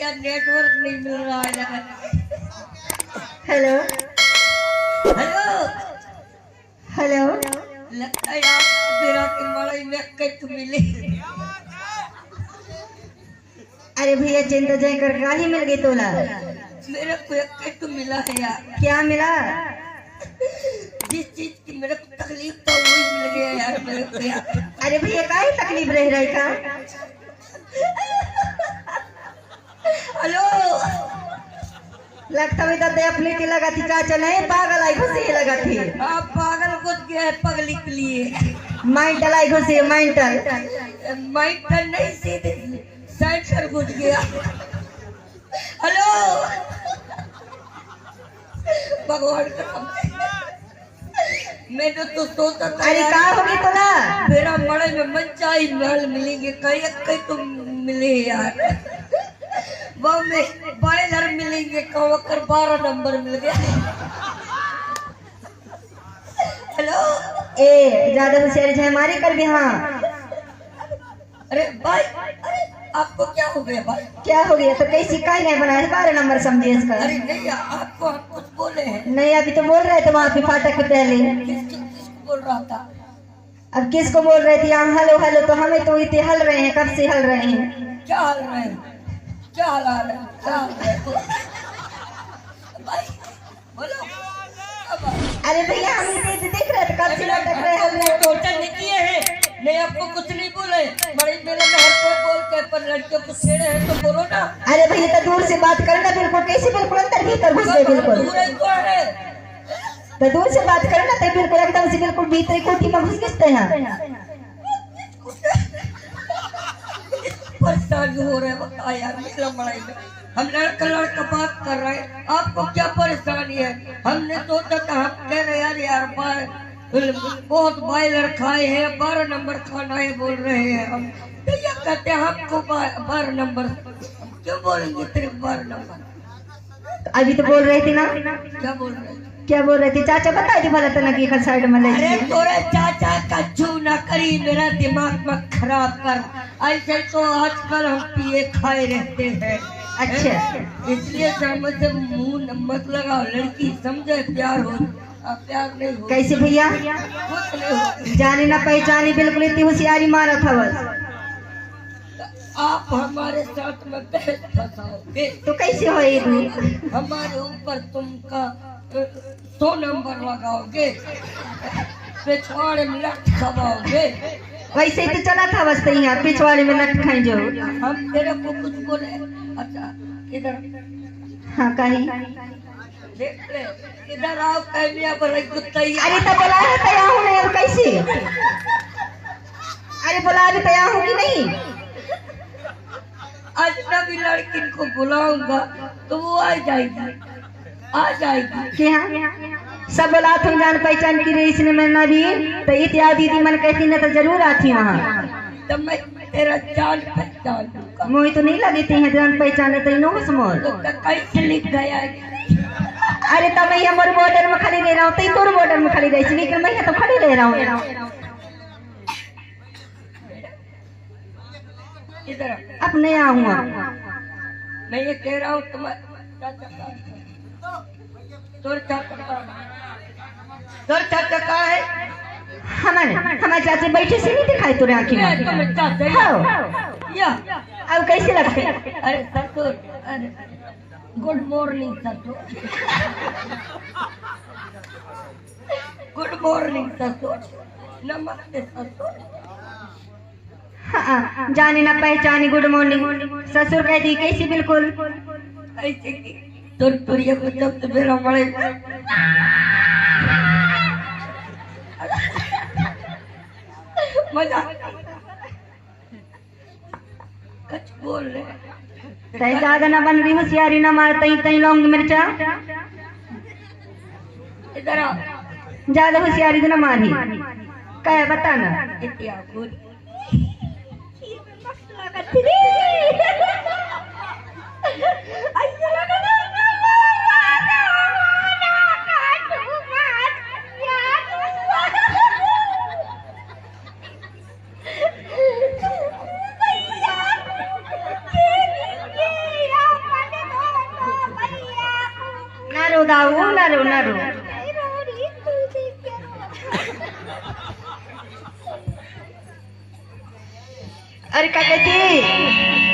क्या नेटवर्क नहीं मिल रहा है। Hello hello hello. लगता है यार मेरा की मड़ई में कट मिली। अरे भैया चिंता जय कर गाड़ी मिल गई तोला। मेरे को एक कट मिला है यार। क्या मिला? जिस चीज की मेरे को तकलीफ था वही मिल गया यार मेरे को यार। अरे भैया काहे तकलीफ रह रही का? हेलो लगता है तो अपनी की लगा थी चाचा नहीं पागल आई घुसी लगा थी। आप पागल कुछ गया है पगली के लिए। माइंटल आई घुसी माइंटल। माइंटल नहीं सीधे सेंटर घुस गया। हेलो भगवान का मैंने तो सोचा था अरे का होगी तोला? मेरा मड़े में मनचाही महल मिलेंगे कहीं कहीं तुम मिले यार। वो में बॉयलर मिलेंगे कवकर 12 नंबर मिल गया। हेलो ए ज्यादा होशियारी है हमारी कर भी। हाँ अरे भाई अरे आपको क्या हो गया भाई? क्या हो गया? तो कैसी काहे नहीं बनाया 12 नंबर समझे इसका? अरे नहीं आपको हम कुछ बोले हैं। नहीं अभी तो बोल रहे थे वहाँ पे फाटक के पहले। किसको बोल रहा था? अब किसको बोल रहे थे? यहाँ हेलो हेलो तो हमें तो इतने हल रहे हैं, कब से हल रहे हैं। क्या हाल रहे हैं? क्या हाल आ रहे हैं? क्या हाल रहे हैं? भाई बोलो। अरे भैया हम इसे देख रहे थे कब से लटक रहे हैं। टोटल नहीं किए हैं नहीं आपको कुछ नहीं बोले। बड़ी मेरे में हर कोई बोल के पर लड़कियों को छेड़े हैं तो बोलो ना। अरे भैया तो दूर से बात करना बिल्कुल कैसे बिल्कुल अंदर भीतर घुस गए बिल्कुल। तो दूर से बात करना तो बिल्कुल एकदम से बिल्कुल भीतर कोठी में घुस घुसते हैं। परेशानी हो रहा है बता यार निकला मड़ाई में। हम लड़का लड़का बात कर रहे हैं आपको क्या परेशानी है? हमने सोचा था हम कह रहे यार बहुत बॉयलर खाए हैं 12 नंबर खाना है बोल रहे हैं हम। तो ये कहते हैं आपको 12 नंबर क्यों बोलेंगे सिर्फ 12 नंबर? अभी तो बोल रही थी ना। क्या बोल रहे थे? क्या बोल रही थी? चाचा बता दी भला तना की साइड में ले। अरे तोरे चाचा का छू ना करी मेरा दिमाग मत खराब कर। ऐसे तो आजकल हम पिए खाए रहते हैं। अच्छा इसलिए समझ मुंह मत लगाओ लड़की समझे प्यार हो प्यार नहीं हो। कैसे भैया? कुछ नहीं हो। जाने ना पहचाने बिल्कुल इतनी होशियारी मारा था बस। आप हमारे साथ में बहस फंसाओगे तो कैसे हो ये भी? हमारे ऊपर तुमका 100 नंबर लगाओगे पिछवाड़े में लट खवाओगे। वैसे ही तो चला था बस यहाँ पिछवाड़े में लट खाई जो। हम तेरे को कुछ बोले? अच्छा इधर हाँ कहीं देख ले इधर आओ कैमिया पर कुत्ता। अरे तो बोला है तैयार हूँ नहीं अब कैसे? अरे बोला अभी तैयार हूँ कि नहीं? अजनबी लड़की को बुलाऊंगा तो वो आ जाएगी कि हाँ सब बोला तुम जान पहचान की रही इसने मैं ना भी तो इत्यादि दीदी मन कहती ना तो जरूर आती वहाँ। तो मैं तेरा जान पहचान दूंगा। मुझे तो नहीं लगती है जान पहचाने तो नो समझ। तो कैसे लिख गया है? अरे तब मैं हमारे बॉर्डर में खड़ी रह रहा हूँ तो तोर बॉर्डर में खड़ी रही लेकिन मैं तो खड़ी रह रहा हूँ। इधर अब नहीं आऊंगा। मैं ये कह रहा हूँ तुम्हें तोर चाचा का है? हमारे चाचे बैठे से नहीं दिखाई तुरे आँखी में। या अब कैसे लगते? अरे ससुर अरे गुड मॉर्निंग ससुर। गुड मॉर्निंग ससुर। नमस्ते ससुर। हाँ जाने ना पहचाने गुड मॉर्निंग ससुर कहती कैसी बिल्कुल ऐसे की तुरिया को जब तो मेरा बड़े मजा कुछ बोल रहे तय ज्यादा ना बन रही होशियारी ना मार तई तई लौंग मिर्चा। इधर आओ ज्यादा होशियारी ना मारी क्या बताना। इतिहास उदाऊ उनारू उनारू अरे क्या कहती